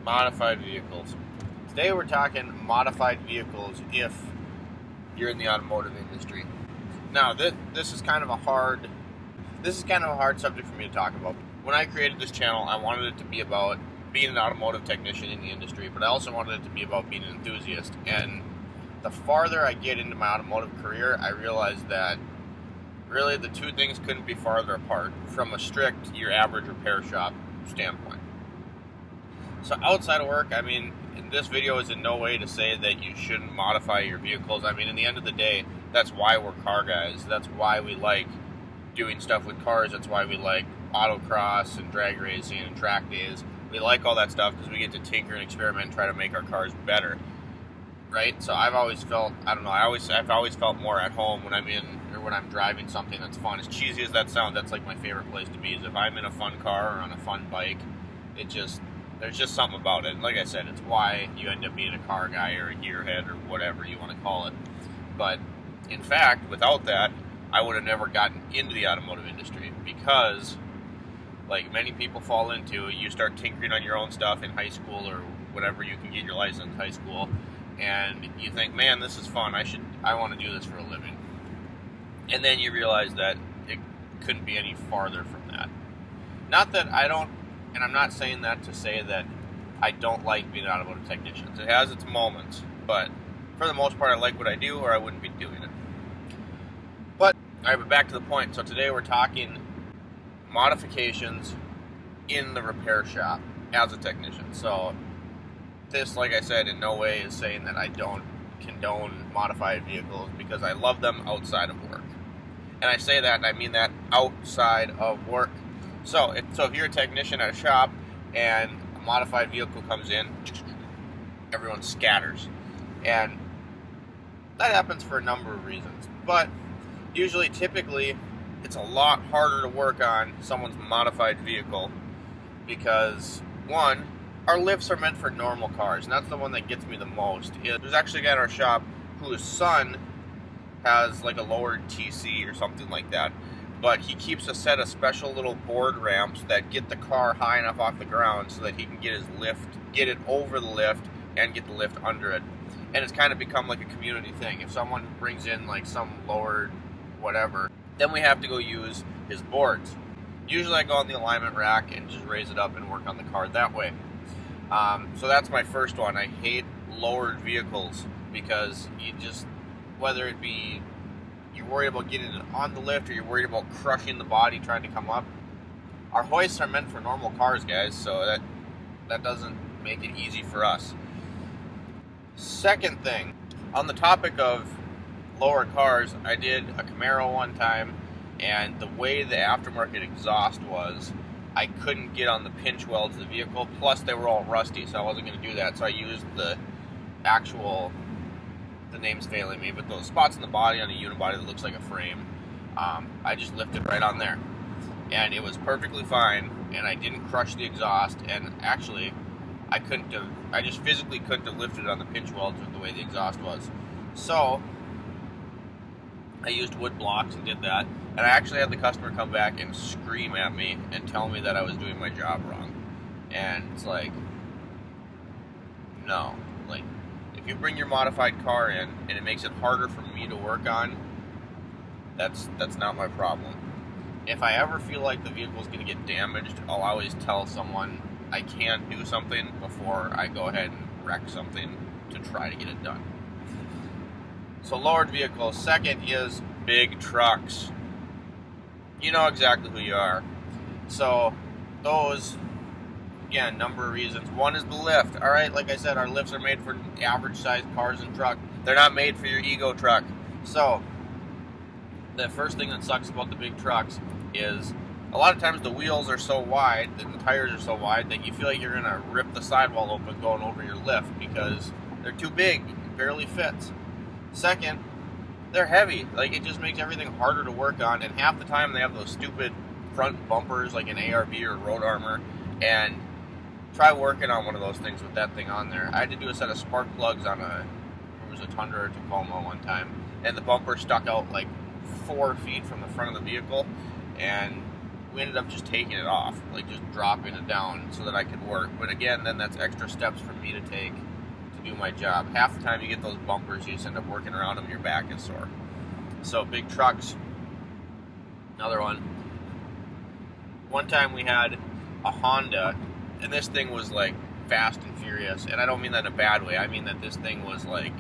Modified vehicles. Today we're talking modified vehicles if you're in the automotive industry. Now, this is kind of a hard subject for me to talk about. When I created this channel, I wanted it to be about being an automotive technician in the industry, but I also wanted it to be about being an enthusiast. And the farther I get into my automotive career, I realize that really the two things couldn't be farther apart from a strict, your average repair shop standpoint. So outside of work, this video is in no way to say that you shouldn't modify your vehicles. In the end of the day, that's why we're car guys. That's why we like doing stuff with cars. That's why we like autocross and drag racing and track days. We like all that stuff because we get to tinker and experiment and try to make our cars better, right? So I've always felt, I've always felt more at home when I'm in, or when I'm driving something that's fun. As cheesy as that sounds, that's like my favorite place to be, is if I'm in a fun car or on a fun bike. There's just something about it. Like I said, it's why you end up being a car guy or a gearhead or whatever you want to call it. But in fact, without that, I would have never gotten into the automotive industry, because like many people fall into, you start tinkering on your own stuff in high school or whatever you can get your license in high school, and you think, man, this is fun, I want to do this for a living. And then you realize that it couldn't be any farther from that. Not that I don't, and I'm not saying that to say that I don't like being an automotive technician. It has its moments, but for the most part, I like what I do, or I wouldn't be doing it. But, alright, but back to the point. So today we're talking modifications in the repair shop as a technician. So this, like I said, in no way is saying that I don't condone modified vehicles, because I love them outside of work. And I say that, and I mean that outside of work. So if you're a technician at a shop and a modified vehicle comes in, everyone scatters. And that happens for a number of reasons. But typically, it's a lot harder to work on someone's modified vehicle because, one, our lifts are meant for normal cars, and that's the one that gets me the most. There's actually a guy in our shop whose son has like a lowered TC or something like that, but he keeps a set of special little board ramps that get the car high enough off the ground so that he can get it over the lift and get the lift under it. And it's kind of become like a community thing. If someone brings in like some lowered whatever, then we have to go use his boards. Usually I go on the alignment rack and just raise it up and work on the car that way. So that's my first one. I hate lowered vehicles because whether it be you're worried about getting it on the lift or you're worried about crushing the body trying to come up. Our hoists are meant for normal cars, guys, so that doesn't make it easy for us. Second thing, on the topic of lower cars, I did a Camaro one time, and the way the aftermarket exhaust was, I couldn't get on the pinch welds of the vehicle, plus they were all rusty, so I wasn't going to do that, so I used the name's failing me, but those spots in the body on a unibody that looks like a frame, I just lifted right on there, and it was perfectly fine, and I didn't crush the exhaust, and actually, I just physically couldn't have lifted it on the pinch welds with the way the exhaust was. So I used wood blocks and did that, and I actually had the customer come back and scream at me and tell me that I was doing my job wrong. And it's like, no, like, if you bring your modified car in and it makes it harder for me to work on, that's not my problem. If I ever feel like the vehicle is going to get damaged, I'll always tell someone I can't do something before I go ahead and wreck something to try to get it done. So lowered vehicles. Second is big trucks. You know exactly who you are. So those, again, number of reasons. One is the lift. Alright, like I said, our lifts are made for average sized cars and trucks. They're not made for your ego truck. So the first thing that sucks about the big trucks is a lot of times the wheels are so wide and the tires are so wide that you feel like you're going to rip the sidewall open going over your lift because they're too big. It barely fits. Second, they're heavy. Like, it just makes everything harder to work on, and half the time they have those stupid front bumpers like an ARB or Road Armor, and try working on one of those things with that thing on there. I had to do a set of spark plugs on a Tundra or Tacoma one time, and the bumper stuck out like 4 feet from the front of the vehicle, and we ended up just taking it off, like just dropping it down so that I could work. But again, then that's extra steps for me to take to do my job. Half the time you get those bumpers, you just end up working around them and your back is sore. So big trucks, another one. One time we had a Honda, and this thing was like fast and furious, and I don't mean that in a bad way. I mean that this thing was like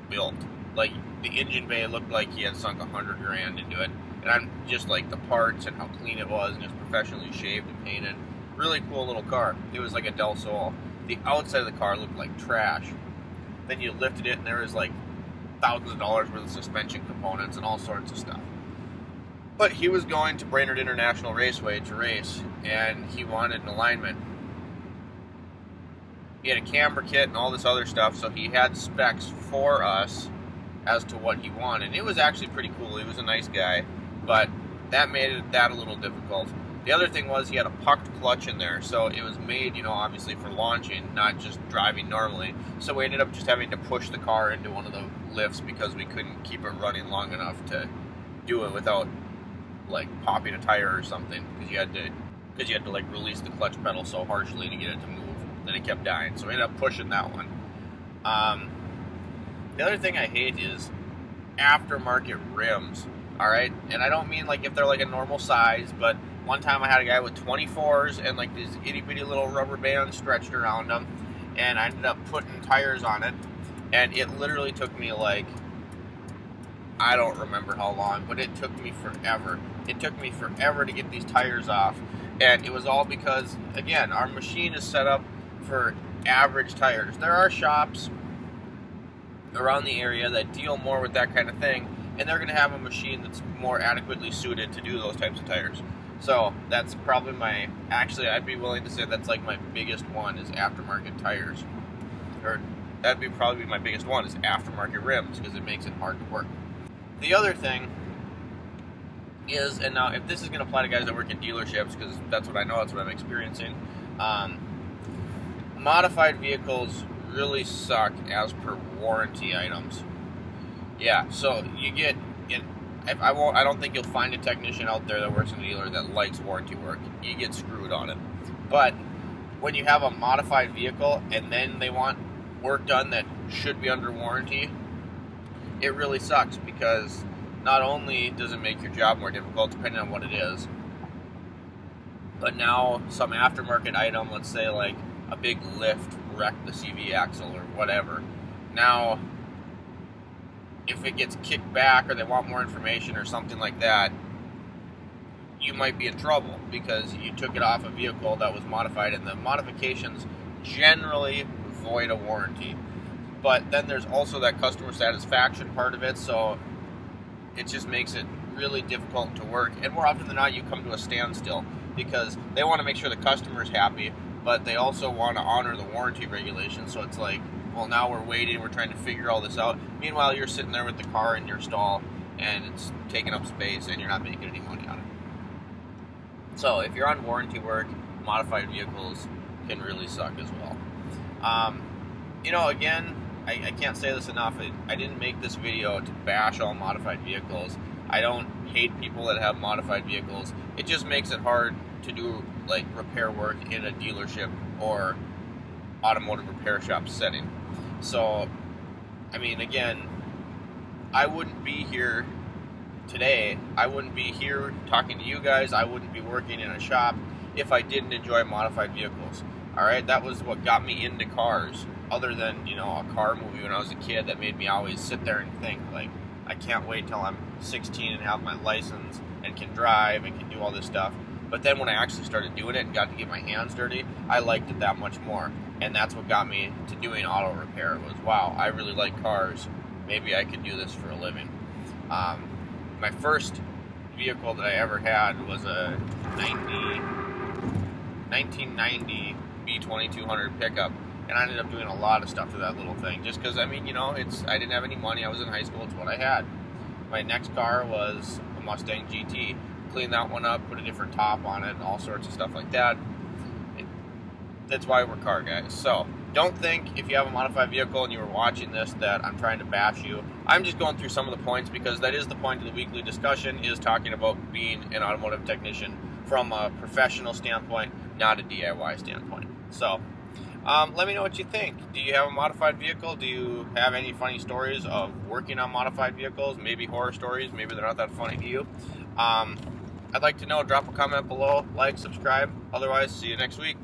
built. Like the engine bay looked like he had sunk $100 grand into it. And I'm just like the parts and how clean it was, and it's professionally shaved and painted. Really cool little car. It was like a Del Sol. The outside of the car looked like trash. Then you lifted it and there was like thousands of dollars worth of suspension components and all sorts of stuff. But he was going to Brainerd International Raceway to race, and he wanted an alignment. He had a camber kit and all this other stuff, so he had specs for us as to what he wanted. And it was actually pretty cool. He was a nice guy. But that made that a little difficult. The other thing was he had a pucked clutch in there, so it was made, obviously for launching, not just driving normally. So we ended up just having to push the car into one of the lifts because we couldn't keep it running long enough to do it without like popping a tire or something, because you had to like release the clutch pedal so harshly to get it to move that it kept dying. So we ended up pushing that one. The other thing I hate is aftermarket rims. All right, and I don't mean like if they're like a normal size, but one time I had a guy with 24s and like these itty bitty little rubber bands stretched around them, and I ended up putting tires on it, and it literally took me like, I don't remember how long, but it took me forever. It took me forever to get these tires off, and it was all because, again, our machine is set up for average tires. There are shops around the area that deal more with that kind of thing, and they're going to have a machine that's more adequately suited to do those types of tires. So that's probably actually I'd be willing to say that's like my biggest one is aftermarket tires. Or that'd be probably my biggest one is aftermarket rims, because it makes it hard to work. The other thing is, and now if this is going to apply to guys that work in dealerships, because that's what I know, that's what I'm experiencing, modified vehicles really suck as per warranty items. Yeah, so you get, I don't think you'll find a technician out there that works in a dealer that likes warranty work. You get screwed on it. But when you have a modified vehicle and then they want work done that should be under warranty, it really sucks, because not only does it make your job more difficult depending on what it is, but now some aftermarket item, let's say like a big lift wrecked the CV axle or whatever, now if it gets kicked back or they want more information or something like that, you might be in trouble because you took it off a vehicle that was modified, and the modifications generally void a warranty. But then there's also that customer satisfaction part of it, so it just makes it really difficult to work. And more often than not, you come to a standstill because they want to make sure the customer's happy, but they also want to honor the warranty regulations. So it's like, well, now we're waiting, we're trying to figure all this out. Meanwhile, you're sitting there with the car in your stall, and it's taking up space, and you're not making any money on it. So if you're on warranty work, modified vehicles can really suck as well. Again, I can't say this enough. I didn't make this video to bash all modified vehicles. I don't hate people that have modified vehicles. It just makes it hard to do like repair work in a dealership or automotive repair shop setting. So, I mean, again, I wouldn't be here today. I wouldn't be here talking to you guys. I wouldn't be working in a shop if I didn't enjoy modified vehicles. All right, that was what got me into cars. Other than, a car movie when I was a kid that made me always sit there and think, like, I can't wait till I'm 16 and have my license and can drive and can do all this stuff. But then when I actually started doing it and got to get my hands dirty, I liked it that much more. And that's what got me to doing auto repair. It was, wow, I really like cars. Maybe I could do this for a living. My first vehicle that I ever had was a 1990 B2200 pickup. And I ended up doing a lot of stuff to that little thing. Just because, I didn't have any money. I was in high school. It's what I had. My next car was a Mustang GT. Cleaned that one up, put a different top on it, and all sorts of stuff like that. That's why we're car guys. So, don't think if you have a modified vehicle and you were watching this that I'm trying to bash you. I'm just going through some of the points because that is the point of the weekly discussion, is talking about being an automotive technician from a professional standpoint, not a DIY standpoint. So, let me know what you think. Do you have a modified vehicle? Do you have any funny stories of working on modified vehicles? Maybe horror stories. Maybe they're not that funny to you. I'd like to know. Drop a comment below. Like, subscribe. Otherwise, see you next week.